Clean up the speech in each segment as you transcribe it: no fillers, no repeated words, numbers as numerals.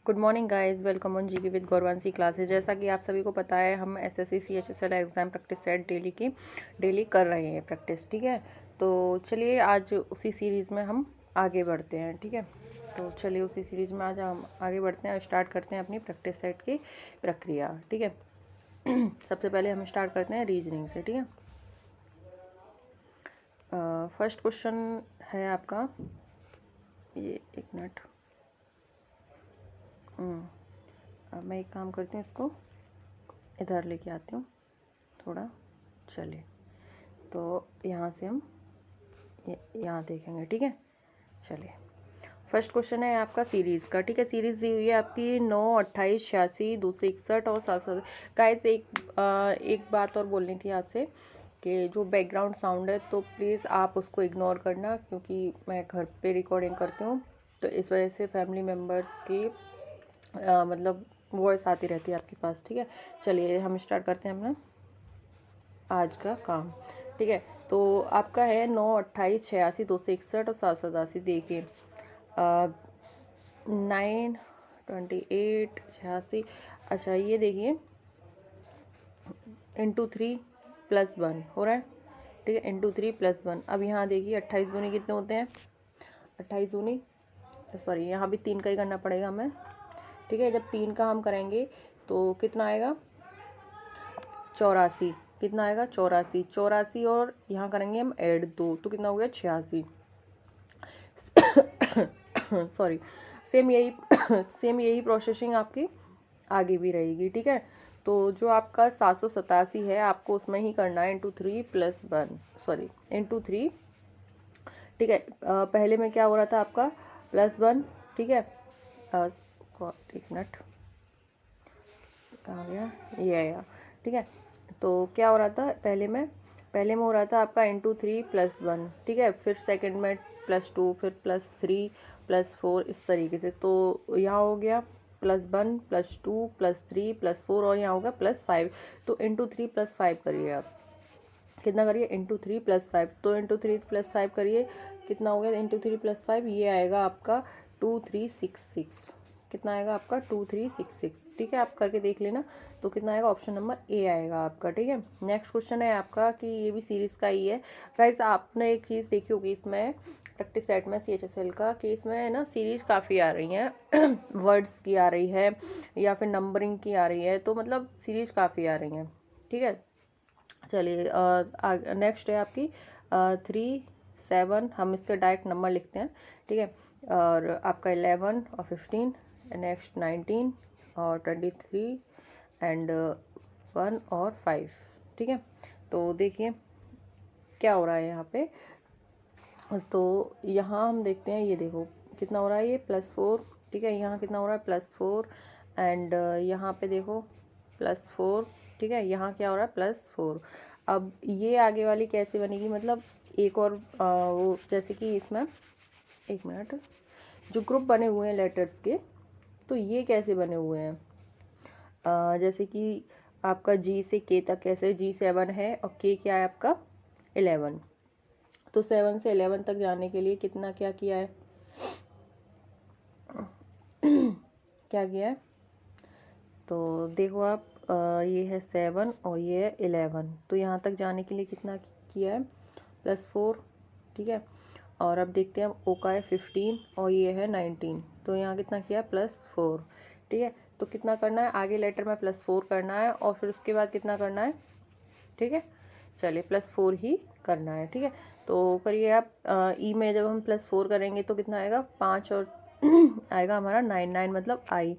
Good morning guys, welcome on GK with Gauravanshi classes. जैसा कि आप सभी को पता है, हम SSC CHSL exam practice set daily कर रहे हैं प्रैक्टिस। ठीक है, तो चलिए आज उसी सीरीज़ में हम आगे बढ़ते हैं। ठीक है, तो चलिए उसी सीरीज़ में आज हम आगे बढ़ते हैं और स्टार्ट करते हैं अपनी प्रैक्टिस सेट की प्रक्रिया। ठीक है, सबसे पहले हम स्टार्ट करते हैं रीजनिंग से। ठीक है, फर्स्ट क्वेश्चन है आपका, ये एक मिनट, अब मैं एक काम करती हूँ, इसको इधर लेके आती हूँ थोड़ा। चलिए, तो यहाँ से हम यहाँ देखेंगे। ठीक है, चलिए फर्स्ट क्वेश्चन है आपका सीरीज़ का। ठीक है, सीरीज़ दी हुई है आपकी 9, 28, 86, 261 और 700। गाइस एक बात और बोलनी थी आपसे कि जो बैकग्राउंड साउंड है तो प्लीज़ आप उसको इग्नोर करना, क्योंकि मैं घर पे रिकॉर्डिंग करती हूँ, तो इस वजह से फैमिली मेम्बर्स की मतलब वॉइस आती रहती है आपके पास। ठीक है, चलिए हम स्टार्ट करते हैं अपना आज का काम। ठीक है, तो आपका है 9, 28, 86, 261 और 787। देखिए 9, 28, 86। अच्छा, ये देखिए इंटू 3 + 1 हो रहा है। ठीक है, इंटू 3 + 1। अब यहाँ देखिए 28 दूनी कितने होते हैं, 28 दूनी, सॉरी यहाँ भी 3 का ही करना पड़ेगा हमें। ठीक है, जब 3 का हम करेंगे तो कितना आएगा, 84। कितना आएगा, 84। 84 और यहाँ करेंगे हम ऐड 2, तो कितना हो गया, 86। सॉरी, सेम यही प्रोसेसिंग आपकी आगे भी रहेगी। ठीक है, तो जो आपका 787 है आपको उसमें ही करना है इंटू 3 + 1, सॉरी इंटू 3। ठीक है, पहले में क्या हो रहा था आपका, +1। ठीक है, एक मिनट, कहाँ गया ये आया। ठीक है, तो क्या हो रहा था, पहले में हो रहा था आपका इंटू 3 + 1। ठीक है, फिर सेकंड में +2, फिर +3 +4, इस तरीके से। तो यहाँ हो गया +1 +2 +3 +4 और यहाँ होगा +5। तो इंटू 3 + 5 करिए आप, कितना करिए, इंटू 3 + 5। तो इंटू 3 + 5 करिए, कितना हो गया, इंटू 3 + 5, ये आएगा आपका 2366। कितना आएगा आपका, 2366। ठीक है, आप करके देख लेना, तो कितना आएगा, ऑप्शन नंबर ए आएगा आपका। ठीक है, नेक्स्ट क्वेश्चन है आपका कि ये भी सीरीज़ का ही है। गाइस आपने एक चीज़ देखी होगी इसमें प्रैक्टिस सेट में सीएचएसएल का, कि इसमें ना सीरीज़ काफ़ी आ रही हैं वर्ड्स की आ रही है या फिर नंबरिंग की आ रही है, तो मतलब सीरीज़ काफ़ी आ रही हैं। ठीक है, चलिए नेक्स्ट है आपकी 3, 7। हम इसके डायरेक्ट नंबर लिखते हैं। ठीक है, और आपका 11 और 15, नेक्स्ट 19 और 23 एंड 1 और 5। ठीक है, तो देखिए क्या हो रहा है यहाँ पे। तो यहाँ हम देखते हैं, ये देखो कितना हो रहा है, ये +4। ठीक है, यहाँ कितना हो रहा है, +4 एंड यहाँ पे देखो +4। ठीक है, यहाँ क्या हो रहा है, +4। अब ये आगे वाली कैसे बनेगी, मतलब एक और वो जैसे कि इसमें, एक मिनट, जो ग्रुप बने हुए हैं लेटर्स के, तो ये कैसे बने हुए हैं, जैसे कि आपका जी से के तक कैसे, G7 है और के क्या है आपका 11। तो 7 से 11 तक जाने के लिए कितना क्या किया है क्या किया है, तो देखो आप ये है 7 और ये है 11, तो यहाँ तक जाने के लिए कितना किया है, +4। ठीक है, और अब देखते हैं हम ओ का है 15 और ये है 19, तो यहाँ कितना किया, +4। ठीक है, तो कितना करना है, आगे लेटर में +4 करना है और फिर उसके बाद कितना करना है। ठीक है, चलिए +4 ही करना है। ठीक है, तो करिए आप, ई में जब हम +4 करेंगे तो कितना आएगा, 5 और आएगा हमारा 9, 9 मतलब आई।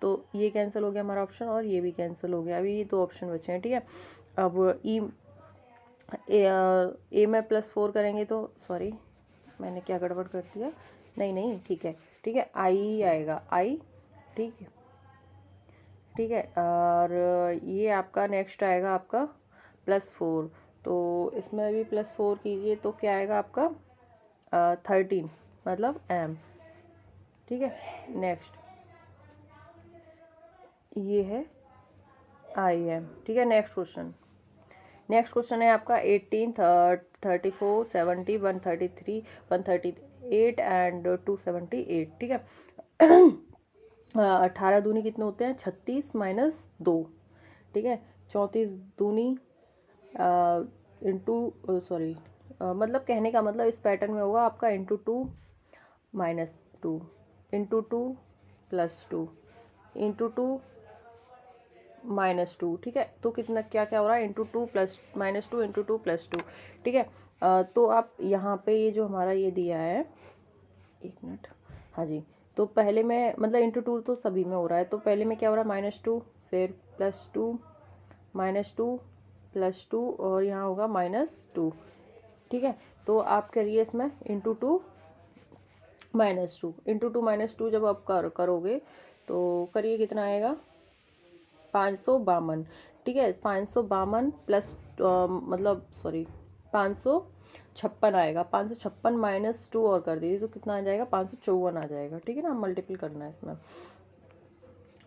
तो ये कैंसिल हो गया हमारा ऑप्शन और ये भी कैंसिल हो गया, अभी ये 2 ऑप्शन बचे हैं। ठीक है, अब ए में +4 करेंगे तो, सॉरी मैंने क्या गड़बड़ कर दिया, नहीं नहीं ठीक है, ठीक है, आई आएगा, आई। ठीक है, ठीक है, और ये आपका नेक्स्ट आएगा आपका +4, तो इसमें भी +4 कीजिए तो क्या आएगा आपका 13 मतलब एम। ठीक है, नेक्स्ट ये है आई एम। ठीक है, नेक्स्ट क्वेश्चन है आपका 18, 34, 70, 133, 138 एंड 278। ठीक है, 18 दूनी कितने होते हैं 36 माइनस 2, ठीक है। 34 दूनी इंटू सॉरी मतलब कहने का मतलब इस पैटर्न में होगा आपका into 2 minus 2 into 2 plus 2 into 2 -2, ठीक है। तो कितना क्या क्या हो रहा है इंटू 2 प्लस -2 इंटू 2 प्लस 2, ठीक है। तो आप यहाँ पे ये जो हमारा ये दिया है, एक मिनट, हाँ जी। तो पहले में मतलब इंटू 2 तो सभी में हो रहा है, तो पहले में क्या हो रहा है -2 फिर +2 -2 +2 और यहाँ होगा -2, ठीक है। तो आप करिए इसमें इंटू 2 -2 इंटू 2 -2 जब आप करोगे तो करिए कितना आएगा 552, ठीक है। 552 प्लस मतलब सॉरी 556 आएगा। 556 -2 और कर दीजिए तो कितना आ जाएगा 554 आ जाएगा, ठीक है ना। मल्टीपल करना है इसमें।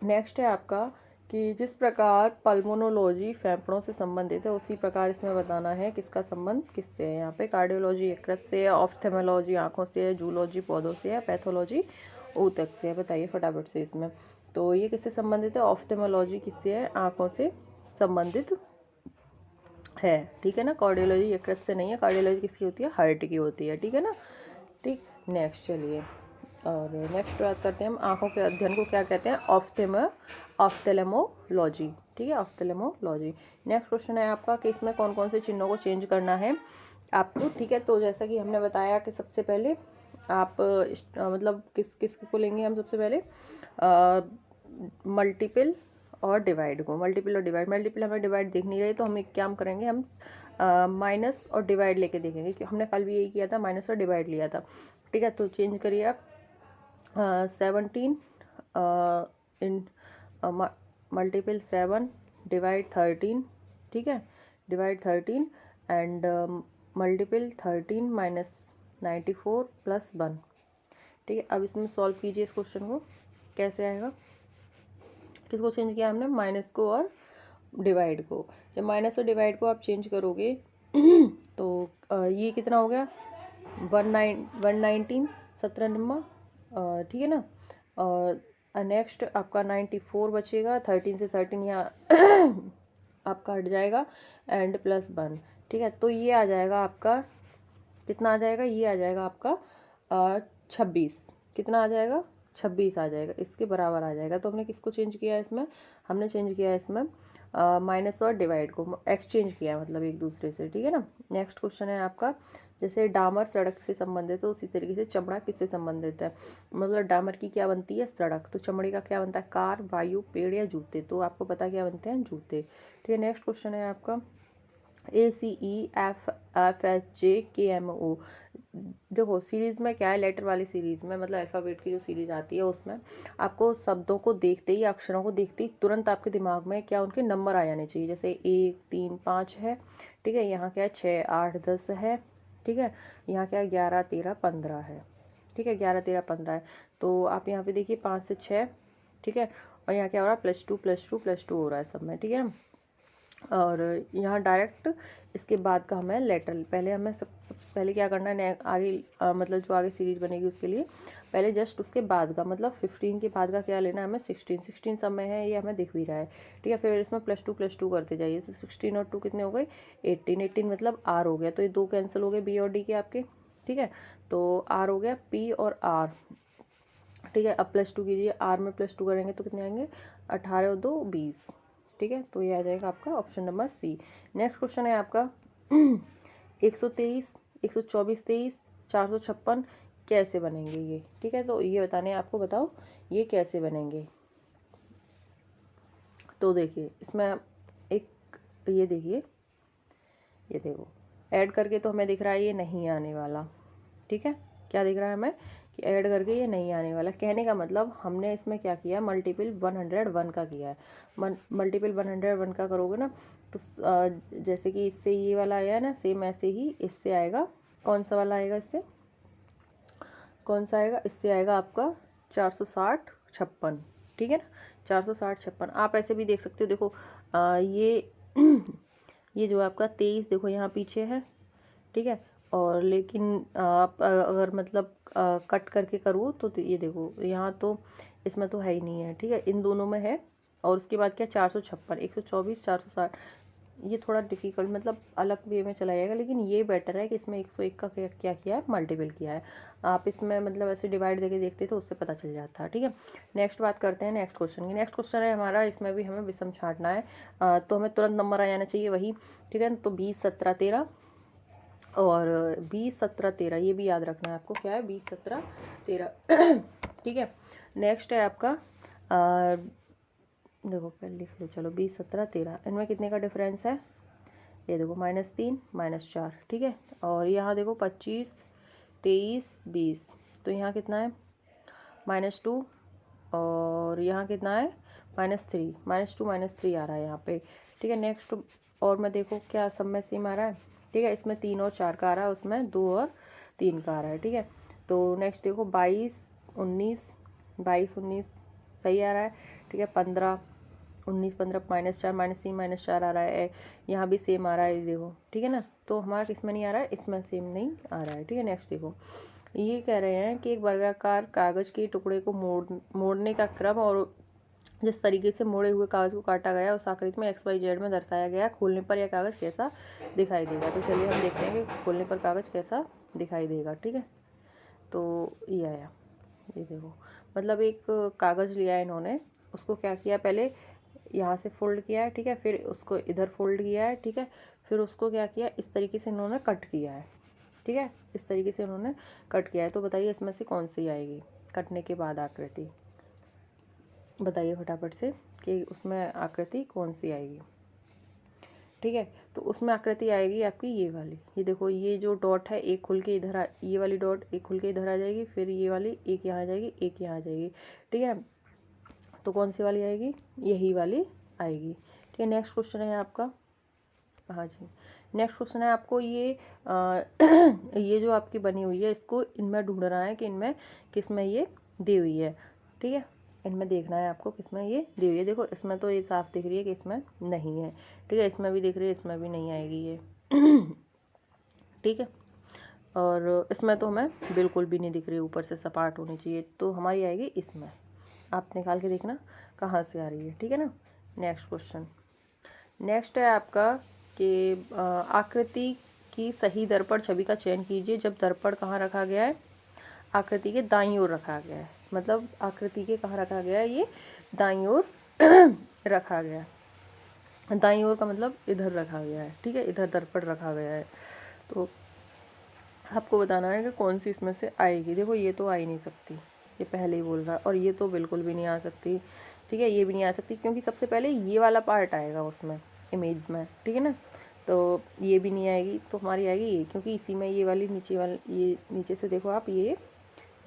नेक्स्ट है आपका कि जिस प्रकार पल्मोनोलॉजी फेफड़ों से संबंधित है उसी प्रकार इसमें बताना है किसका संबंध किससे है। यहाँ पे कार्डियोलॉजी यकृत से है, ऑफ्थेमोलॉजी आँखों से है, जूलॉजी पौधों से है, पैथोलॉजी ऊतक से है। बताइए फटाफट से इसमें। तो ये किससे संबंधित है, ऑफ्थेमोलॉजी किससे है, आँखों से संबंधित है, ठीक है ना। कार्डियोलॉजी यकृत से नहीं है, कार्डियोलॉजी किसकी होती है, हार्ट की होती है, ठीक है ना। ठीक, नेक्स्ट चलिए और नेक्स्ट बात करते हैं हम आँखों के अध्ययन को क्या कहते हैं, ऑफ्थेल्मोलॉजी, ठीक है, ऑफ्थेल्मोलॉजी। नेक्स्ट क्वेश्चन है आपका कि इसमें कौन कौन से चिन्हों को चेंज करना है आपको, ठीक है। तो जैसा कि हमने बताया कि सबसे पहले आप मतलब किस को लेंगे हम सबसे पहले मल्टीपल और डिवाइड को। मल्टीपल और डिवाइड, मल्टीपल हमें डिवाइड देख नहीं रहे तो हम एक काम करेंगे, हम माइनस और डिवाइड लेके देखेंगे कि हमने कल भी यही किया था, माइनस और डिवाइड लिया था, ठीक है। तो चेंज करिए आप 17 इन मल्टीपल 7 डिवाइड 13, ठीक है, divide 13 and multiple 13 minus 94 plus 1, ठीक है। अब इसमें सॉल्व कीजिए इस क्वेश्चन को, कैसे आएगा। किसको चेंज किया हमने, माइनस को और डिवाइड को। जब माइनस और डिवाइड को आप चेंज करोगे तो ये कितना हो गया 119 17 नंबर, ठीक है ना। और नेक्स्ट आपका 94 बचेगा, 13 से 13 यहाँ आपका हट जाएगा एंड प्लस 1, ठीक है। तो ये आ जाएगा आपका कितना आ जाएगा, ये आ जाएगा आपका 26, कितना आ जाएगा 26 आ जाएगा, इसके बराबर आ जाएगा। तो हमने किसको चेंज किया है इसमें, हमने चेंज किया है इसमें माइनस और डिवाइड को एक्सचेंज किया है, मतलब एक दूसरे से, ठीक है ना। नेक्स्ट क्वेश्चन है आपका जैसे डामर सड़क से संबंधित है तो उसी तरीके से चमड़ा किससे संबंधित है। मतलब डामर की क्या बनती है, सड़क, तो चमड़े का क्या बनता है, कार, वायु, पेड़ या जूते। तो आपको पता क्या बनते हैं, जूते, ठीक है। नेक्स्ट क्वेश्चन है आपका ACEFFHJKMO। देखो सीरीज़ में क्या है, लेटर वाली सीरीज़ में मतलब अल्फ़ाबेट की जो सीरीज़ आती है उसमें आपको शब्दों को देखते ही, अक्षरों को देखते ही तुरंत आपके दिमाग में क्या उनके नंबर आ जाने चाहिए। जैसे 1 3 5 है, ठीक है, यहाँ क्या है 6 8 10 है, ठीक है, यहाँ क्या है 11 13 15 है, ठीक है, 11 13 15 है। तो आप यहाँ पे देखिए 5 से 6, ठीक है, और यहाँ क्या हो रहा है +2 +2 +2 हो रहा है सब में, ठीक है। और यहाँ डायरेक्ट इसके बाद का हमें लेटर, पहले हमें सब पहले क्या करना है, आगे मतलब जो आगे सीरीज बनेगी उसके लिए पहले जस्ट उसके बाद का मतलब 15 के बाद का क्या लेना है हमें, 16 सब में है, ये हमें दिख भी रहा है, ठीक है। फिर इसमें +2 करते जाइए, तो 16 और 2 कितने हो गए 18 मतलब R हो गया, तो ये 2 कैंसिल हो गए B और D के आपके, ठीक है। तो R हो गया P और R, ठीक है। अब +2 कीजिए, R में +2 करेंगे तो कितने आएंगे 18 और 2 20, ठीक है। तो ये आ जाएगा आपका option number C। Next question है आपका 123 124 23 456 कैसे बनेंगे ये, ठीक है। तो ये बताने हैं आपको, बताओ ये कैसे बनेंगे। तो देखिए इसमें एक ये देखिए, ये देखो ऐड करके तो हमें दिख रहा है ये नहीं आने वाला, ठीक है। क्या दिख रहा है हमें कि ऐड करके ये नहीं आने वाला, कहने का मतलब हमने इसमें क्या किया है मल्टीपल 101 का किया है। मल्टीपल 101 का करोगे ना तो जैसे कि इससे ये वाला आया है ना, सेम ऐसे ही इससे आएगा। कौन सा वाला आएगा, इससे कौन सा आएगा, इससे आएगा आपका 460 56, ठीक है ना, 460 56। आप ऐसे भी देख सकते हो, देखो ये ये जो आपका 23 देखो यहाँ पीछे है, ठीक है। और लेकिन आप अगर मतलब कट करके करो तो ये देखो यहाँ तो इसमें तो है ही नहीं है, ठीक है, इन दोनों में है। और उसके बाद क्या 456, 124, 460, ये थोड़ा डिफिकल्ट मतलब अलग वे में चला जाएगा, लेकिन ये बेटर है कि इसमें 101 का क्या किया है, मल्टीपल किया है। आप इसमें मतलब ऐसे डिवाइड देके देखते तो उससे पता चल जाता है, ठीक है। नेक्स्ट बात करते हैं नेक्स्ट क्वेश्चन की। नेक्स्ट क्वेश्चन है हमारा, इसमें भी हमें विषम छांटना है, तो हमें तुरंत नंबर आ जाना चाहिए वही, ठीक है। तो 20, 17, 13 और 20, 17, 13 ये भी याद रखना है आपको, क्या है 20, 17, 13 ठीक है। नेक्स्ट है आपका देखो पहले लिख लो, चलो 20, 17, 13, इनमें कितने का डिफरेंस है, ये देखो -3, -4, ठीक है। और यहाँ देखो 25, 23, 20, तो यहाँ कितना है -2, और यहाँ कितना है -3, -2, -3 आ रहा है यहाँ पे, ठीक है। नेक्स्ट और मैं देखो क्या सब में सेम आ रहा है, ठीक है। इसमें 3 और 4 का आ रहा है, उसमें 2 और 3 का आ रहा है, ठीक है। तो नेक्स्ट देखो 22, 19, 22, 19 सही आ रहा है, ठीक है। 15, 19, 15, -4, -3, -4 आ रहा है, यहाँ भी सेम आ रहा है, देखो, ठीक है ना। तो हमारा किस में नहीं आ रहा है, इसमें सेम नहीं आ रहा है, ठीक है। नेक्स्ट देखो, ये कह रहे हैं कि एक वर्गाकार कागज़ के टुकड़े को मोड़ने का क्रम और जिस तरीके से मोड़े हुए कागज़ को काटा गया उस आकृति में XYZ में दर्शाया गया, खोलने पर यह कागज़ कैसा दिखाई देगा। तो चलिए हम देखते हैं कि खोलने पर कागज़ कैसा दिखाई देगा, ठीक है। तो ये आया, ये देखो, मतलब एक कागज़ लिया है इन्होंने, उसको क्या किया, पहले यहाँ से फोल्ड किया है, ठीक है, फिर उसको इधर फोल्ड किया है, ठीक है, फिर उसको क्या किया, इस तरीके से इन्होंने कट किया है, ठीक है, इस तरीके से उन्होंने कट किया है। तो बताइए इसमें से कौन सी आएगी कटने के बाद आकृति, बताइए फटाफट से कि उसमें आकृति कौन सी आएगी, ठीक है। तो उसमें आकृति आएगी आपकी ये वाली, ये देखो, ये जो डॉट है एक खुल के इधर ये वाली डॉट एक खुल के इधर आ जाएगी, फिर ये वाली एक यहाँ आ जाएगी, एक यहाँ आ जाएगी, ठीक है। तो कौन सी वाली आएगी, यही वाली आएगी, ठीक है। नेक्स्ट क्वेश्चन है आपका, हाँ जी, नेक्स्ट क्वेश्चन है आपको ये ये जो आपकी बनी हुई है इसको इनमें ढूंढना है कि इनमें किस में ये दी हुई है, ठीक है। इनमें देखना है आपको किस में ये दी हुई है। देखो इसमें तो ये साफ दिख रही है कि इसमें नहीं है, ठीक है, इसमें भी दिख रही है, इसमें भी नहीं आएगी ये ठीक है। और इसमें तो हमें बिल्कुल भी नहीं दिख रही, ऊपर से सपाट होनी चाहिए, तो हमारी आएगी इसमें। आप निकाल के देखना कहाँ से आ रही है, ठीक है ना। नेक्स्ट क्वेश्चन, नेक्स्ट है आपका कि आकृति की सही दर्पण छवि का चयन कीजिए जब दर्पण कहाँ रखा गया है, आकृति के दाईं ओर रखा गया है, मतलब आकृति के कहाँ रखा गया है, ये दाईं ओर रखा गया है, दाईं ओर का मतलब इधर रखा गया है, ठीक है, इधर दर्पण रखा गया है। तो आपको बताना है कि कौन सी इसमें से आएगी। देखो ये तो आ ही नहीं सकती, ये पहले ही बोल रहा है, और ये तो बिल्कुल भी नहीं आ सकती, ठीक है, ये भी नहीं आ सकती, क्योंकि सबसे पहले ये वाला पार्ट आएगा उसमें इमेज में, ठीक है ना। तो ये भी नहीं आएगी, तो हमारी आएगी ये, क्योंकि इसी में ये वाली नीचे वाली, ये नीचे से देखो आप, ये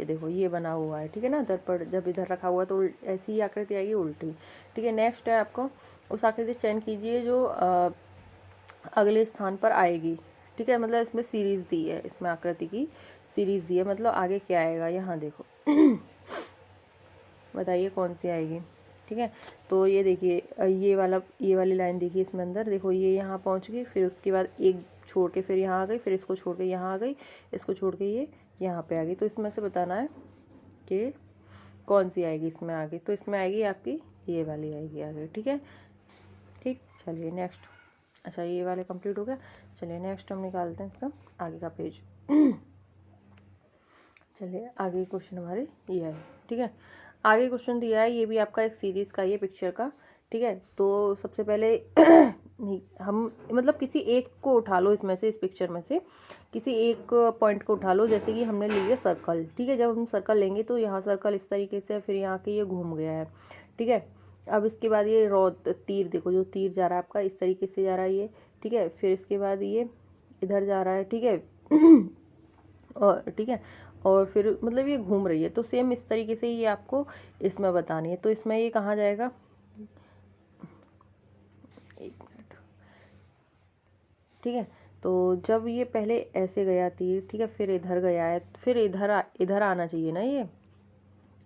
देखो ये बना हुआ है, ठीक है ना, दर्पण जब इधर रखा हुआ तो ऐसी ही आकृति आएगी उल्टी, ठीक है। नेक्स्ट है आपको उस आकृति चयन कीजिए जो अगले स्थान पर आएगी, ठीक है, मतलब इसमें सीरीज़ दी है, इसमें आकृति की सीरीज़ दी है, मतलब आगे क्या आएगा, यहाँ देखो बताइए कौन सी आएगी, ठीक है। तो ये देखिए ये वाली लाइन देखिए, इसमें अंदर देखो ये यहाँ पहुँच गई, फिर उसके बाद एक छोड़ के फिर यहाँ आ गई, फिर इसको छोड़ के यहाँ आ गई, इसको छोड़ के ये यहाँ पे आ गई। तो इसमें से बताना है कि कौन सी आएगी इसमें आगे, तो इसमें आएगी आपकी ये वाली आएगी आगे, ठीक है, ठीक। चलिए नेक्स्ट, अच्छा ये वाले कंप्लीट हो गया, चलिए नेक्स्ट हम निकालते हैं इसका आगे का पेज चलिए आगे क्वेश्चन हमारे ये है, ठीक है। आगे क्वेश्चन दिया है, ये भी आपका एक सीरीज़ का ये पिक्चर का, ठीक है। तो सबसे पहले नहीं, हम मतलब किसी एक को उठा लो इसमें से, इस पिक्चर में से किसी एक पॉइंट को उठा लो, जैसे कि हमने लिया सर्कल, ठीक है। जब हम सर्कल लेंगे तो यहाँ सर्कल इस तरीके से, फिर यहाँ के ये घूम गया है, ठीक है। अब इसके बाद ये तीर देखो, जो तीर जा रहा है आपका इस तरीके से जा रहा है ये, ठीक है। फिर इसके बाद ये इधर जा रहा है, ठीक है और ठीक है, और फिर मतलब ये घूम रही है, तो सेम इस तरीके से ये आपको इसमें बतानी है। तो इसमें ये कहाँ जाएगा, एक मिनट, ठीक है। तो जब ये पहले ऐसे गया तीर, ठीक है, फिर इधर गया है, फिर इधर आना चाहिए ना ये,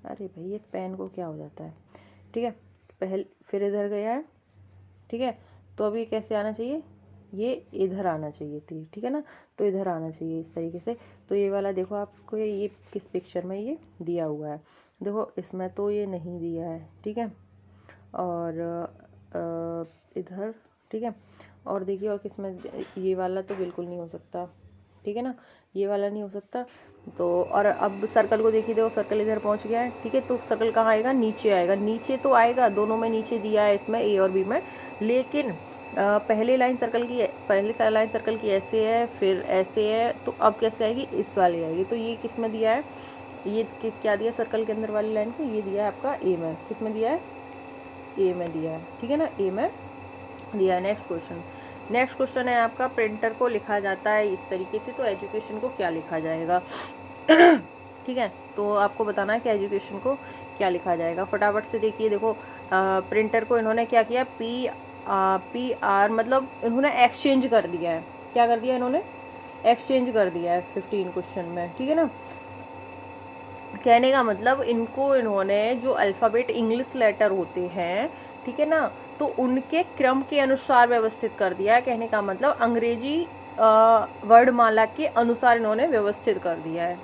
अरे भाई ये पेन को क्या हो जाता है, ठीक है, फिर इधर गया है, ठीक है। तो अब ये कैसे आना चाहिए, ये इधर आना चाहिए थी, ठीक है ना, तो इधर आना चाहिए इस तरीके से। तो ये वाला देखो आपको ये किस पिक्चर में ये दिया हुआ है, देखो इसमें तो ये नहीं दिया है, ठीक है, और इधर, ठीक है, और देखिए और किस में, ये वाला तो बिल्कुल नहीं हो सकता, ठीक है ना, ये वाला नहीं हो सकता। तो और अब सर्कल को देखिए, देखो सर्कल इधर पहुंच गया है, ठीक है, तो सर्कल कहाँ आएगा, नीचे आएगा, नीचे तो आएगा, दोनों में नीचे दिया है इसमें ए और बी में, लेकिन पहले लाइन सर्कल की ऐसे है, फिर ऐसे है, तो अब कैसे आएगी, इस वाली आएगी। तो ये किस में दिया है, ये क्या दिया सर्कल के अंदर वाली लाइन को, ये दिया है आपका ए में, किस में दिया है, ए में दिया है, ठीक है ना, ए में दिया है। नेक्स्ट क्वेश्चन है आपका, प्रिंटर को लिखा जाता है इस तरीके से, तो एजुकेशन को क्या लिखा जाएगा। ठीक है, तो आपको बताना है कि एजुकेशन को क्या लिखा जाएगा। फटाफट से देखिए, देखो प्रिंटर को इन्होंने क्या किया, पी आर मतलब इन्होंने एक्सचेंज कर दिया है, क्या कर दिया इन्होंने, एक्सचेंज कर दिया है 15 क्वेश्चन में, ठीक है ना। कहने का मतलब इन्होंने जो अल्फ़ाबेट इंग्लिश लेटर होते हैं, ठीक है ना, तो उनके क्रम के अनुसार व्यवस्थित कर दिया है। कहने का मतलब अंग्रेजी वर्णमाला के अनुसार इन्होंने व्यवस्थित कर दिया है,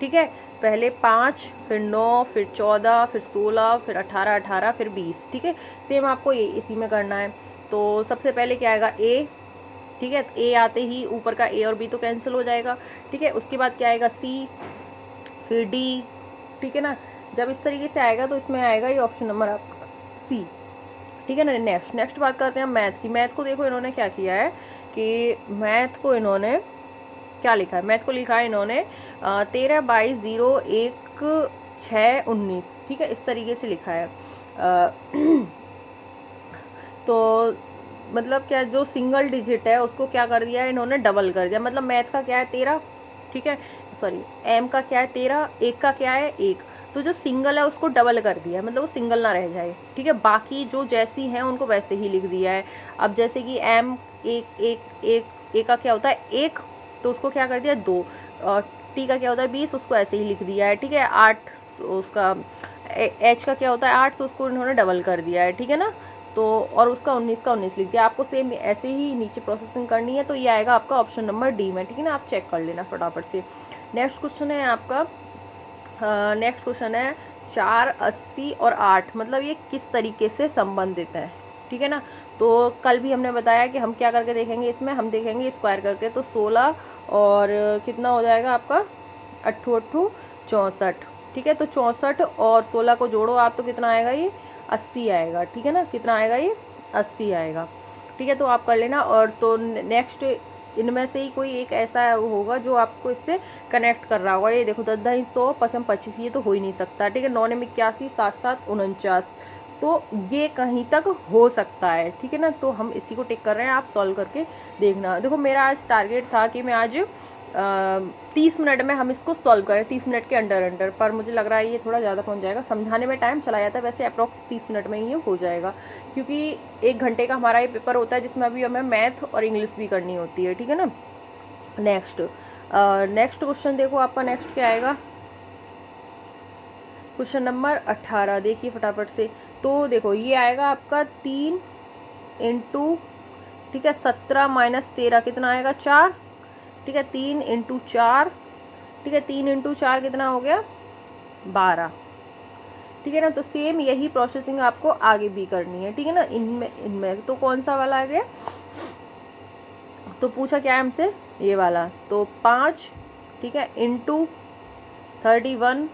ठीक है। पहले 5, फिर 9, फिर 14, फिर 16, फिर 18, फिर 20, ठीक है। सेम आपको ये इसी में करना है। तो सबसे पहले क्या आएगा, ए, ठीक है, ए आते ही ऊपर का ए और बी तो कैंसिल हो जाएगा, ठीक है। उसके बाद क्या आएगा, सी, फिर डी, ठीक है ना। जब इस तरीके से आएगा तो इसमें आएगा ये ऑप्शन नंबर आपका सी, ठीक है ना। नेक्स्ट बात करते हैं मैथ की। मैथ को देखो इन्होंने क्या किया है कि मैथ को इन्होंने क्या लिखा है, मैथ को लिखा है इन्होंने 13/01619, ठीक है, इस तरीके से लिखा है। तो मतलब क्या, जो सिंगल डिजिट है उसको क्या कर दिया है इन्होंने, डबल कर दिया। मतलब मैथ का क्या है 13, ठीक है, सॉरी एम का क्या है 13, एक का क्या है 1, तो जो सिंगल है उसको डबल कर दिया है, मतलब वो सिंगल ना रह जाए, ठीक है। बाकी जो जैसी हैं उनको वैसे ही लिख दिया है। अब जैसे कि एम एक का क्या होता है 1, तो उसको क्या कर दिया 2, और टी का क्या होता है 20, उसको ऐसे ही लिख दिया है, ठीक है। 8 उसका, एच का क्या होता है 8, तो उसको इन्होंने डबल कर दिया है, ठीक है ना। तो और उसका 19 का 19 लिख दिया। आपको सेम ऐसे ही नीचे प्रोसेसिंग करनी है, तो ये आएगा आपका ऑप्शन नंबर डी में, ठीक है ना। आप चेक कर लेना फटाफट से। नेक्स्ट क्वेश्चन है आपका, नेक्स्ट क्वेश्चन है 4, 80 और 8 मतलब ये किस तरीके से संबंधित है, ठीक है ना। तो कल भी हमने बताया कि हम क्या करके देखेंगे, इसमें हम देखेंगे स्क्वायर करके। तो 16 और कितना हो जाएगा आपका 8 64, ठीक है। तो 64 और 16 को जोड़ो आप, तो कितना आएगा ये 80 आएगा, ठीक है ना। कितना आएगा ये 80 आएगा, ठीक है। तो आप कर लेना। और तो नेक्स्ट इनमें से ही कोई एक ऐसा होगा जो आपको इससे कनेक्ट कर रहा होगा। ये देखो 10 10 100 5 25, ये तो हो ही नहीं सकता, ठीक है। 9 9 81 7 7 49, तो ये कहीं तक हो सकता है, ठीक है ना। तो हम इसी को टिक कर रहे हैं, आप सॉल्व करके देखना। देखो मेरा आज टारगेट था कि मैं आज 30 मिनट में हम इसको सॉल्व करें, 30 मिनट के अंडर, पर मुझे लग रहा है ये थोड़ा ज़्यादा पहुंच जाएगा, समझाने में टाइम चला जाता है। वैसे अप्रॉक्स 30 मिनट में ही ये हो जाएगा, क्योंकि 1 घंटे का हमारा ये पेपर होता है, जिसमें अभी हमें मैथ और इंग्लिश भी करनी होती है, ठीक है ना। नेक्स्ट क्वेश्चन देखो, आपका नेक्स्ट क्या आएगा, क्वेश्चन नंबर 18 देखिए फटाफट से। तो देखो ये आएगा आपका 3 इंटू, ठीक है, 17 माइनस 13 कितना आएगा 4, ठीक है। 3 इंटू 4, ठीक है, 3 इंटू 4 कितना हो गया 12, ठीक है ना। तो सेम यही प्रोसेसिंग आपको आगे भी करनी है, ठीक है ना। इनमें तो कौन सा वाला आ गया, तो पूछा क्या है हमसे, ये वाला। तो 5, ठीक है, इंटू 31,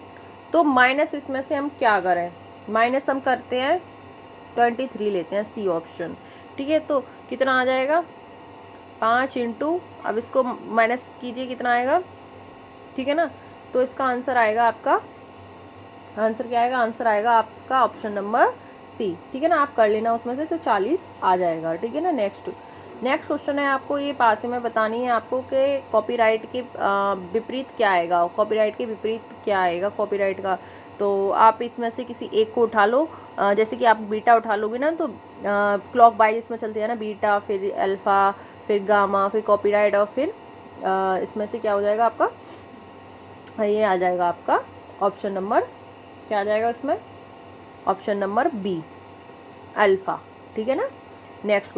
तो माइनस इसमें से हम क्या करें, माइनस हम करते हैं 23 लेते हैं, सी ऑप्शन, ठीक है। तो कितना आ जाएगा 5 इंटू, अब इसको माइनस कीजिए कितना आएगा, ठीक है ना। तो इसका आंसर आएगा आपका, आंसर क्या आएगा, आंसर आएगा आपका ऑप्शन नंबर सी, ठीक है ना। आप कर लेना उसमें से, तो 40 आ जाएगा, ठीक है ना। नेक्स्ट क्वेश्चन है आपको ये पास में बतानी है आपको कि कॉपीराइट के विपरीत क्या आएगा, कॉपीराइट के विपरीत क्या आएगा कॉपीराइट का। तो आप इसमें से किसी एक को उठा लो, जैसे कि आप बीटा उठा लोगे ना, तो क्लॉक वाइज इसमें चलते हैं ना, बीटा फिर अल्फ़ा फिर गामा फिर कॉपीराइट, और फिर इसमें से क्या हो जाएगा आपका, ये आ जाएगा आपका ऑप्शन नंबर, क्या आ जाएगा इसमें, ऑप्शन नंबर बी अल्फ़ा, ठीक है ना। नेक्स्ट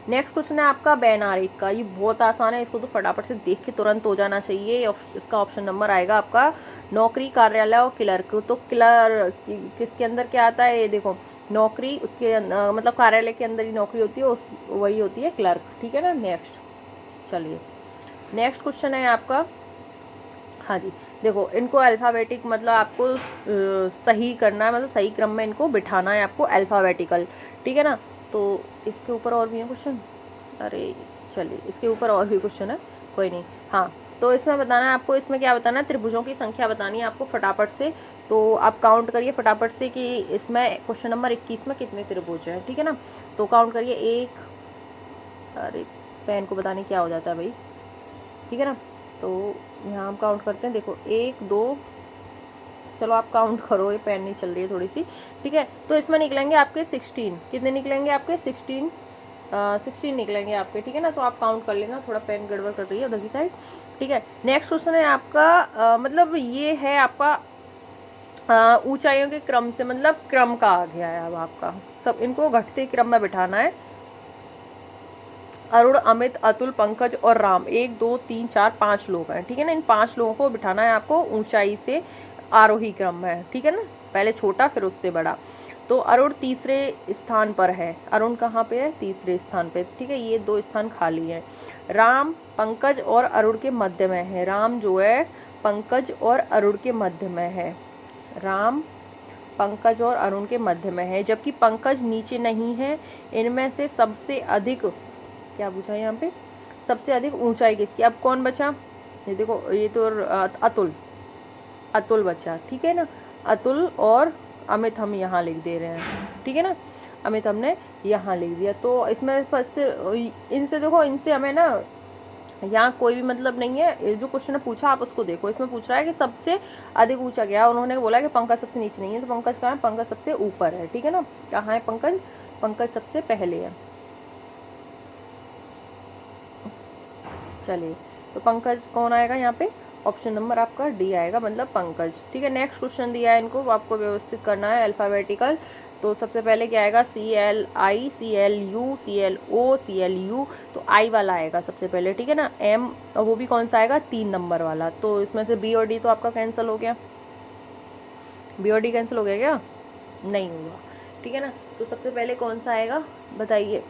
नेक्स्ट क्वेश्चन है आपका बैन आरेख का। ये बहुत आसान है, इसको तो फटाफट से देख के तुरंत हो जाना चाहिए। इसका ऑप्शन नंबर आएगा आपका नौकरी, कार्यालय और क्लर्क। तो किसके अंदर क्या आता है, ये देखो नौकरी, उसके मतलब कार्यालय के अंदर ही नौकरी होती है, उसकी वही होती है क्लर्क, ठीक है ना। नेक्स्ट चलिए, नेक्स्ट क्वेश्चन है आपका, हाँ जी देखो, इनको अल्फ़ाबेटिक मतलब आपको सही करना है, मतलब सही क्रम में इनको बिठाना है आपको अल्फ़ाबेटिकल, ठीक है ना। तो इसके ऊपर और भी है क्वेश्चन, अरे चलिए इसके ऊपर और भी क्वेश्चन है, कोई नहीं। हाँ तो इसमें बताना है आपको, इसमें क्या बताना है, त्रिभुजों की संख्या बतानी है आपको फटाफट से। तो आप काउंट करिए फटाफट से कि इसमें क्वेश्चन नंबर 21 में कितने त्रिभुज हैं, ठीक है ना। तो काउंट करिए, एक, अरे पेन को बताने क्या हो जाता है भाई, ठीक है ना। तो यहाँ हम काउंट करते हैं, देखो 1 2, चलो आप काउंट करो, ये पेन नहीं चल रही है थोड़ी सी, ठीक है। तो इसमें निकलेंगे आपके 16, कितने निकलेंगे आपके 16 निकलेंगे आपके, ठीक है ना। तो आप काउंट कर लेना, थोड़ा पेन गड़बड़ कर रही है उधर की साइड, ठीक है। नेक्स्ट क्वेश्चन है आपका मतलब ये है आपका ऊंचाइयों के क्रम से, मतलब क्रम का आ गया है अब आपका, सब इनको घटते क्रम में बिठाना है। अरुण, अमित, अतुल, पंकज और राम, 1 2 3 4 5 लोग हैं, ठीक है ना। इन 5 लोगों को बिठाना है आपको ऊंचाई से आरोही क्रम में, ठीक है ना, पहले छोटा फिर उससे बड़ा। तो अरुण तीसरे स्थान पर है, अरुण कहाँ पे है, तीसरे स्थान पे, ठीक है, ये 2 स्थान खाली हैं। राम पंकज और अरुण के मध्य में है, राम जो है पंकज और अरुण के मध्य में है, राम पंकज और अरुण के मध्य में है, जबकि पंकज नीचे नहीं है। इनमें से सबसे अधिक, क्या पूछा है यहाँ पे, सबसे अधिक ऊंचाई किसकी, अब कौन बचा, ये देखो ये तो अतुल बचा, ठीक है ना। अतुल और अमित हम यहाँ लिख दे रहे हैं, ठीक है ना, अमित हमने यहाँ लिख दिया। तो इसमें फर्स्ट इनसे देखो, इनसे हमें ना यहाँ कोई भी मतलब नहीं है, जो क्वेश्चन पूछा आप उसको देखो, इसमें पूछ रहा है कि सबसे अधिक ऊंचा क्या है, उन्होंने बोला कि पंकज सबसे नीचे नहीं है, तो पंकज कहाँ है, पंकज सबसे ऊपर है, ठीक है ना। कहाँ है पंकज, पंकज सबसे पहले है। चलिए, तो पंकज कौन आएगा यहाँ पे, ऑप्शन नंबर आपका डी आएगा, मतलब पंकज, ठीक है। नेक्स्ट क्वेश्चन दिया है इनको, आपको व्यवस्थित करना है अल्फ़ाबेटिकल। तो सबसे पहले क्या आएगा, CLI CLU CLO CLU, तो आई वाला आएगा सबसे पहले, ठीक है ना। M, वो भी कौन सा आएगा, 3 नंबर वाला। तो इसमें से B और D तो आपका कैंसिल हो गया, B और D कैंसिल हो गया क्या, नहीं हुआ, ठीक है ना। तो सबसे पहले कौन सा आएगा बताइए,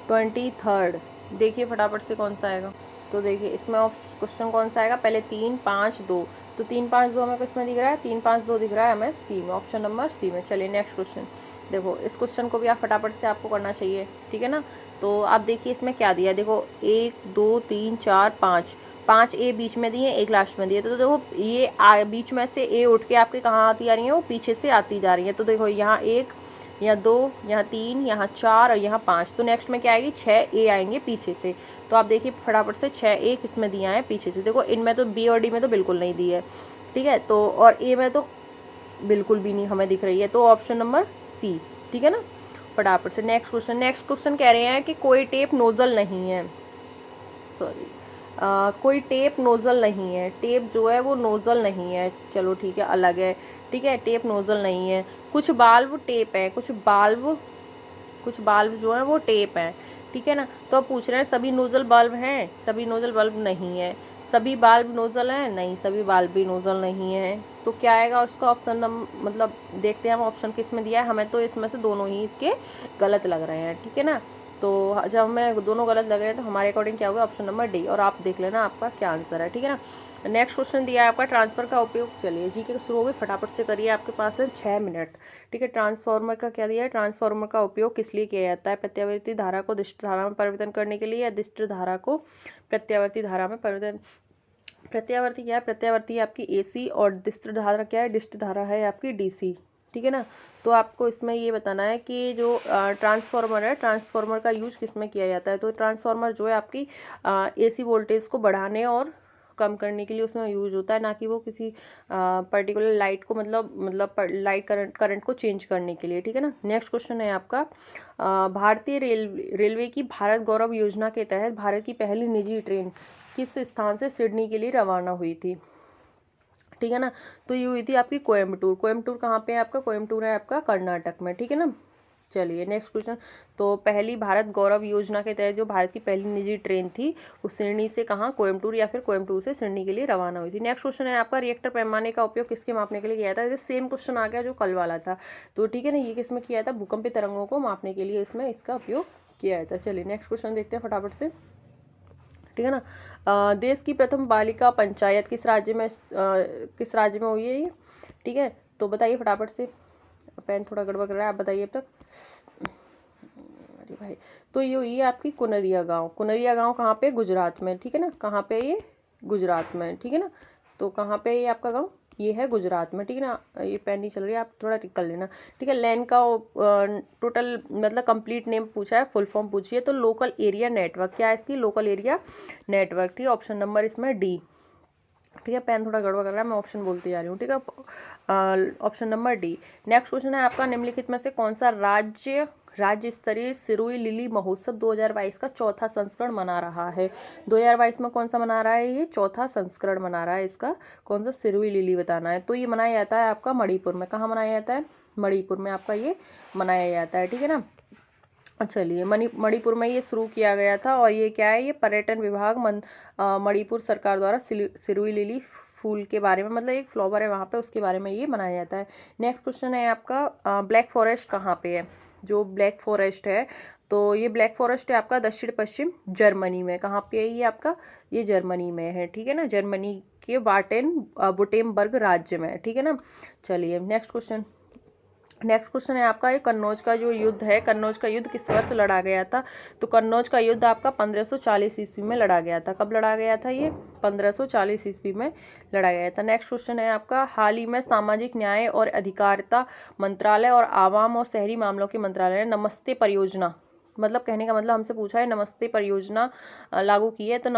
23rd, देखिए फटाफट से कौन सा आएगा। तो देखिए इसमें क्वेश्चन कौन सा आएगा, पहले 3 5 2, तो 3 5 2 हमें किसमें दिख रहा है, 3 5 2 दिख रहा है हमें सी में, ऑप्शन नंबर सी में। चलिए नेक्स्ट क्वेश्चन देखो, इस क्वेश्चन को भी आप फटाफट से आपको करना चाहिए, ठीक है ना। तो आप देखिए इसमें क्या दिया है, देखो 1 2 3 4 5, 5 ए बीच में दिए, एक लास्ट में दिए। तो देखो ये बीच में से ए उठ के आपके कहाँ आती आ रही है, वो पीछे से आती जा रही है। तो देखो यहाँ 1, यहाँ 2, यहाँ 3, यहाँ 4 और यहाँ 5, तो नेक्स्ट में क्या आएगी, 6 ए आएंगे पीछे से। तो आप देखिए फटाफट से 6 ए किसमें दिया है, पीछे से। देखो इनमें तो बी और डी में तो बिल्कुल नहीं दी है, ठीक है, तो और ए में तो बिल्कुल भी नहीं हमें दिख रही है, तो ऑप्शन नंबर सी, ठीक है ना। फटाफट से नेक्स्ट क्वेश्चन कह रहे हैं कि कोई टेप नोजल नहीं है, सॉरी कोई टेप नोजल नहीं है, टेप जो है वो नोजल नहीं है, चलो ठीक है अलग है, ठीक है, टेप नोजल नहीं है। कुछ बाल्ब टेप है, कुछ बाल्ब जो है वो टेप है, ठीक है ना। तो अब पूछ रहे हैं सभी नोजल बल्ब हैं, सभी नोजल बल्ब नहीं है। सभी बाल्ब नोजल हैं, नहीं सभी बाल्ब भी नोजल नहीं है। तो क्या आएगा उसका ऑप्शन मतलब देखते हैं हम ऑप्शन किस में दिया है, हमें तो इसमें से दोनों ही इसके गलत लग रहे हैं, ठीक है ना। तो जब हमें दोनों गलत लग रहे हैं तो हमारे अकॉर्डिंग क्या होगा, ऑप्शन नंबर डी, और आप देख लेना आपका क्या आंसर है, ठीक है ना। नेक्स्ट क्वेश्चन दिया है आपका ट्रांसफर का उपयोग, चलिए जी के शुरू हो गई, फटाफट से करिए, आपके पास है 6 मिनट, ठीक है। ट्रांसफार्मर का क्या दिया है, ट्रांसफार्मर का उपयोग किस लिए किया जाता है, प्रत्यावर्ती धारा को दिष्ट धारा में परिवर्तन करने के लिए, या दिष्ट धारा को प्रत्यावर्ती धारा में परिवर्तन। प्रत्यावर्ती क्या है, प्रत्यावर्ती आपकी AC, और दिष्ट धारा क्या है, दिष्ट धारा है आपकी DC, ठीक है ना। तो आपको इसमें ये बताना है कि जो ट्रांसफार्मर है, ट्रांसफार्मर का यूज किस में किया जाता है। तो ट्रांसफार्मर जो है आपकी AC वोल्टेज को बढ़ाने और कम करने के लिए उसमें यूज होता है, ना कि वो किसी पर्टिकुलर लाइट को मतलब लाइट करंट को चेंज करने के लिए, ठीक है ना। नेक्स्ट क्वेश्चन है आपका, भारतीय रेलवे की भारत गौरव योजना के तहत भारत की पहली निजी ट्रेन किस स्थान से सिडनी के लिए रवाना हुई थी, ठीक है ना। तो ये हुई थी आपकी कोयम्बटूर। कोयम्बटूर कहाँ पे है आपका, कोयम्बटूर है आपका कर्नाटक में, ठीक है ना। चलिए नेक्स्ट क्वेश्चन, तो पहली भारत गौरव योजना के तहत जो भारत की पहली निजी ट्रेन थी वो सिडनी से कहाँ, कोयम्बटूर या फिर कोयम्बटूर से सिडनी के लिए रवाना हुई थी। नेक्स्ट क्वेश्चन है आपका, रिएक्टर पैमाने का उपयोग किसके मापने के लिए किया था। ये सेम क्वेश्चन आ गया जो कल वाला था, तो ठीक है ना। ये किसमें किया था, भूकंपीय तरंगों को मापने के लिए इसमें इसका उपयोग किया था। चलिए नेक्स्ट क्वेश्चन देखते हैं फटाफट से, ठीक है ना। देश की प्रथम बालिका पंचायत किस राज्य में हुई है ये, ठीक है। तो बताइए फटाफट से, पेन थोड़ा गड़बड़ कर रहा है, आप बताइए अब तक। अरे भाई, तो ये हुई है आपकी कुनरिया गांव। कुनरिया गांव कहाँ पे, गुजरात में, ठीक है ना। कहाँ पे ये, गुजरात में, ठीक है ना। तो कहाँ पे ये आपका गांव, ये है गुजरात में, ठीक है ना। ये पेन नहीं चल रही है, आप थोड़ा टिक कर लेना, ठीक है। लैंड का टोटल मतलब कंप्लीट नेम पूछा है, फुल फॉर्म पूछी है, तो लोकल एरिया नेटवर्क, क्या है इसकी, लोकल एरिया नेटवर्क, ठीक है। ऑप्शन नंबर इसमें डी, ठीक है। पेन थोड़ा गड़बड़ कर रहा है, मैं ऑप्शन बोलती जा रही हूँ, ठीक है। Option number D. Next question है आपका, निम्नलिखित में से कौन सा राज्य स्तरीय सिरोही लिली महोत्सव 2022 का चौथा संस्करण मना रहा है। 2022 में कौन सा मना रहा है, ये चौथा संस्करण मना रहा है इसका, कौन सा, सिरोही लिली बताना है। तो ये मनाया जाता है आपका मणिपुर में, कहाँ मनाया जाता है, मणिपुर में आपका ये मनाया जाता है, ठीक है ना। चलिए मणिपुर में ये शुरू किया गया था, और ये क्या है, ये पर्यटन विभाग मणिपुर सरकार द्वारा सिरोही लिली फूल के बारे में, मतलब एक फ्लावर है वहाँ पे, उसके बारे में ये मनाया जाता है। नेक्स्ट क्वेश्चन है आपका, ब्लैक फॉरेस्ट कहाँ पे है, जो ब्लैक फॉरेस्ट है, तो ये ब्लैक फॉरेस्ट है आपका दक्षिण पश्चिम जर्मनी में, कहाँ पे है ये आपका, ये जर्मनी में है, ठीक है ना। जर्मनी के बुटेमबर्ग राज्य में, ठीक है ना। चलिए नेक्स्ट क्वेश्चन है आपका, ये कन्नौज का जो युद्ध है, कन्नौज का युद्ध किस वर्ष लड़ा गया था। तो कन्नौज का युद्ध आपका 1540 ईस्वी में लड़ा गया था। कब लड़ा गया था ये, 1540 ईस्वी में लड़ा गया था। नेक्स्ट क्वेश्चन है आपका, हाल ही में सामाजिक न्याय और अधिकारिता मंत्रालय और आवाम और शहरी मामलों के मंत्रालय ने नमस्ते परियोजना, मतलब कहने का मतलब हमसे पूछा है नमस्ते परियोजना लागू की है, तो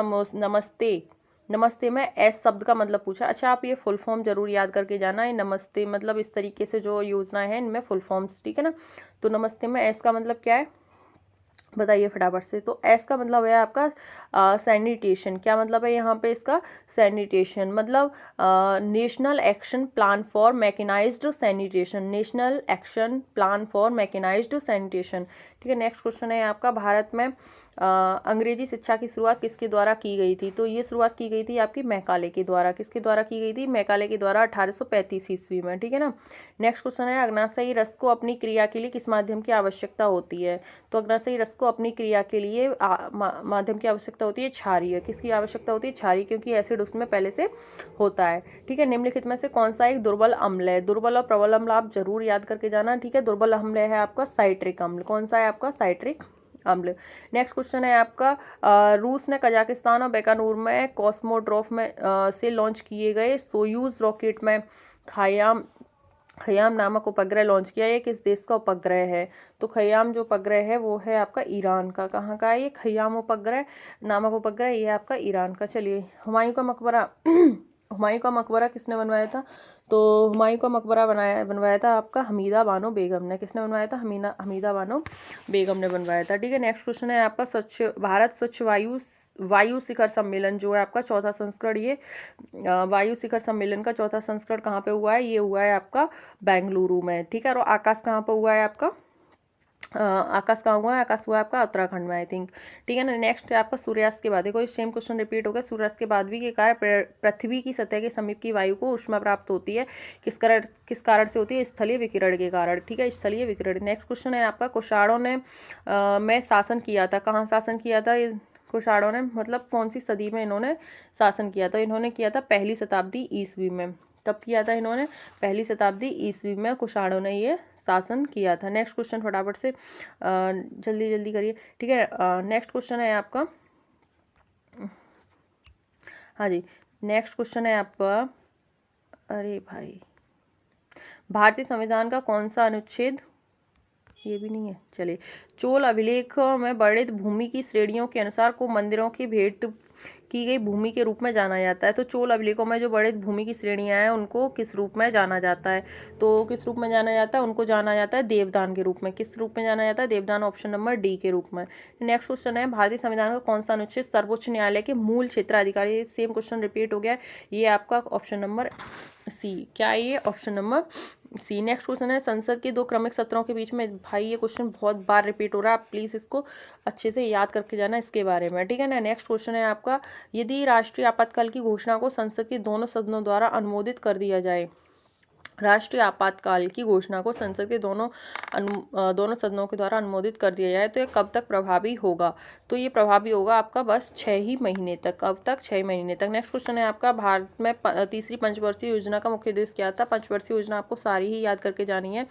नमस्ते में एस शब्द का मतलब पूछा। अच्छा, आप ये फुल फॉर्म जरूर याद करके जाना है, नमस्ते मतलब इस तरीके से जो योजनाएं हैं इनमें फुल फॉर्म्स, ठीक है ना। तो नमस्ते में एस का मतलब क्या है, बताइए फटाफट से। तो एस का मतलब है आपका सैनिटेशन, क्या मतलब है यहाँ पे इसका, सैनिटेशन मतलब national action plan for mechanized sanitation, national action plan for mechanized sanitation, ठीक है। नेक्स्ट क्वेश्चन है आपका, भारत में अंग्रेजी शिक्षा की शुरुआत किसके द्वारा की गई थी। तो ये शुरुआत की गई थी आपकी मैकाले के द्वारा, किसके द्वारा की गई थी, मैकाले के द्वारा 1835 ईस्वी में, ठीक है ना। नेक्स्ट क्वेश्चन है, अग्नाशयी रस को अपनी क्रिया के लिए किस माध्यम की आवश्यकता होती है। तो अग्नाशयी रस को अपनी क्रिया के लिए माध्यम की आवश्यकता होती है क्षारीय, किसकी आवश्यकता होती है, क्षारीय, क्योंकि एसिड उसमें पहले से होता है, ठीक है। निम्नलिखित में से कौन सा एक दुर्बल अम्ल है, दुर्बल और प्रबल अम्ल आप जरूर याद करके जाना, ठीक है। दुर्बल अम्ल है आपका साइट्रिक अम्ल, कौन सा है आपका, साइट्रिक अम्ल। नेक्स्ट क्वेश्चन है आपका, रूस ने कजाकिस्तान और बैकानूर में कॉस्मोड्रोफ में से लॉन्च किए गए सोयूज रॉकेट में खयाम नामक उपग्रह लॉन्च किया। ये किस देश का उपग्रह है। तो खयाम जो उपग्रह है वो है आपका ईरान का, कहाँ का है ये, खयाम उपग्रह नामक उपग्रह, ये आपका ईरान का। चलिए हुमायूं का मकबरा हुमायूं का मकबरा किसने बनवाया था। तो हुमायूं का मकबरा बनवाया था आपका हमीदा बानो बेगम ने, किसने बनवाया था, हमीदा बानो बेगम ने बनवाया था, ठीक है। नेक्स्ट क्वेश्चन है आपका, भारत स्वच्छ वायु शिखर सम्मेलन जो है आपका चौथा संस्करण, ये वायु शिखर सम्मेलन का चौथा संस्करण कहाँ पे हुआ है, ये हुआ है आपका बेंगलुरु में, ठीक है। और आकाश कहाँ पे हुआ है आपका, आकाश कहाँ हुआ है, आकाश हुआ है आपका उत्तराखंड में, आई थिंक, ठीक है ना। नेक्स्ट है आपका सूर्यास्त के बाद, देखो सेम क्वेश्चन रिपीट हो गया, सूर्यास्त के बाद भी के कारण पृथ्वी की सतह के समीप की वायु को ऊष्मा प्राप्त होती है, किस कारण से होती है, स्थलीय विकिरण के कारण, ठीक है, स्थलीय विकिरण। नेक्स्ट क्वेश्चन है आपका, कुषाणों ने में शासन किया था, कहाँ शासन किया था कुषाणों ने, मतलब कौन सी सदी में इन्होंने शासन किया था। इन्होंने किया था पहली शताब्दी ईस्वी में, कब किया था इन्होंने, पहली शताब्दी ईस्वी में कुषाणों ने ये शासन किया था। नेक्स्ट क्वेश्चन फटाफट से जल्दी जल्दी करिए, ठीक है। नेक्स्ट क्वेश्चन है आपका, हाँ जी, नेक्स्ट क्वेश्चन है आपका, अरे भाई, भारतीय संविधान का कौन सा अनुच्छेद ये भी नहीं है, चलिए। चोल अभिलेख में वर्णित भूमि की श्रेणियों के अनुसार को मंदिरों की भेंट की गई भूमि के रूप में जाना जाता है। तो चोल अभिलेखों में जो वर्णित भूमि की श्रेणियां हैं उनको किस रूप में जाना जाता है? तो किस रूप में जाना जाता है? उनको जाना जाता है देवदान के रूप में। किस रूप में जाना जाता है? देवदान, ऑप्शन नंबर डी के रूप में। नेक्स्ट क्वेश्चन है, भारतीय संविधान का कौन सा अनुच्छेद सर्वोच्च न्यायालय के मूल क्षेत्राधिकारी, सेम क्वेश्चन रिपीट हो गया है, ये आपका ऑप्शन नंबर सी। क्या है ये? Option number C. Next question है, संसद के 2 क्रमिक सत्रों के बीच में, भाई ये क्वेश्चन बहुत बार रिपीट हो रहा है, आप प्लीज इसको अच्छे से याद करके जाना इसके बारे में, ठीक है ना। नेक्स्ट क्वेश्चन है आपका, यदि राष्ट्रीय आपातकाल की घोषणा को संसद के दोनों सदनों द्वारा अनुमोदित कर दिया जाए, राष्ट्रीय आपातकाल की घोषणा को संसद के दोनों सदनों के द्वारा अनुमोदित कर दिया जाए तो ये कब तक प्रभावी होगा? तो ये प्रभावी होगा आपका बस 6 ही महीने तक। कब तक? 6 महीने तक। नेक्स्ट क्वेश्चन है आपका, भारत में तीसरी पंचवर्षीय योजना का मुख्य उद्देश्य क्या था? पंचवर्षीय योजना आपको सारी ही याद करके जानी है,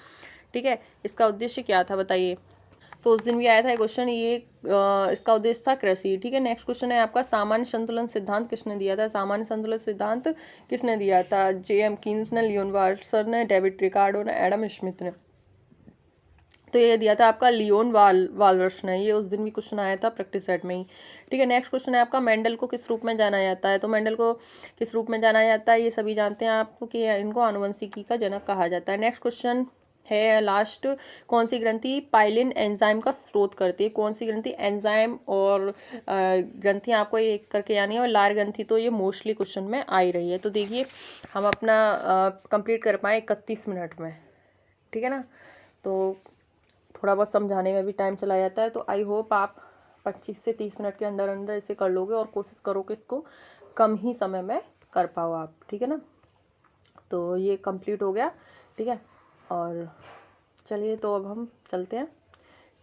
ठीक है। इसका उद्देश्य क्या था बताइए? तो उस दिन भी आया था क्वेश्चन, ये इसका उद्देश्य था कृषि, ठीक है। नेक्स्ट क्वेश्चन है आपका, सामान्य संतुलन सिद्धांत किसने दिया था? सामान्य संतुलन सिद्धांत किसने दिया था? J.M. कीन्स ने, लियोन वाल्सर ने, डेविड रिकार्डो ने, एडम स्मिथ ने। तो ये दिया था आपका लियोन वाल्रस ने। ये उस दिन भी क्वेश्चन आया था प्रैक्टिस सेट में ही, ठीक है। नेक्स्ट क्वेश्चन है आपका, मेंडल को किस रूप में जाना जाता है? तो मेंडल को किस रूप में जाना जाता है ये सभी जानते हैं आप कि इनको आनुवंशिकी का जनक कहा जाता है। नेक्स्ट क्वेश्चन है लास्ट, कौन सी ग्रंथि पाइलिन एंजाइम का स्रोत करती है? कौन सी ग्रंथि? एंजाइम और ग्रंथि आपको ये करके यानी है, और लार ग्रंथि तो ये मोस्टली क्वेश्चन में आ ही रही है। तो देखिए हम अपना कंप्लीट कर पाए 31 मिनट में, ठीक है ना। तो थोड़ा बहुत समझाने में भी टाइम चला जाता है, तो आई होप आप 25 से 30 मिनट के अंदर अंदर इसे कर लोगे और कोशिश करो कि इसको कम ही समय में कर पाओ आप, ठीक है ना। तो ये कंप्लीट हो गया, ठीक है। और चलिए तो अब हम चलते हैं,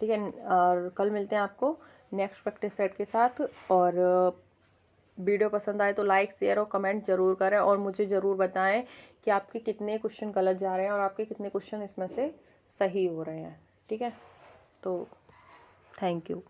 ठीक है। और कल मिलते हैं आपको नेक्स्ट प्रैक्टिस सेट के साथ। और वीडियो पसंद आए तो लाइक, शेयर और कमेंट जरूर करें, और मुझे ज़रूर बताएं कि आपके कितने क्वेश्चन गलत जा रहे हैं और आपके कितने क्वेश्चन इसमें से सही हो रहे हैं, ठीक है। तो थैंक यू।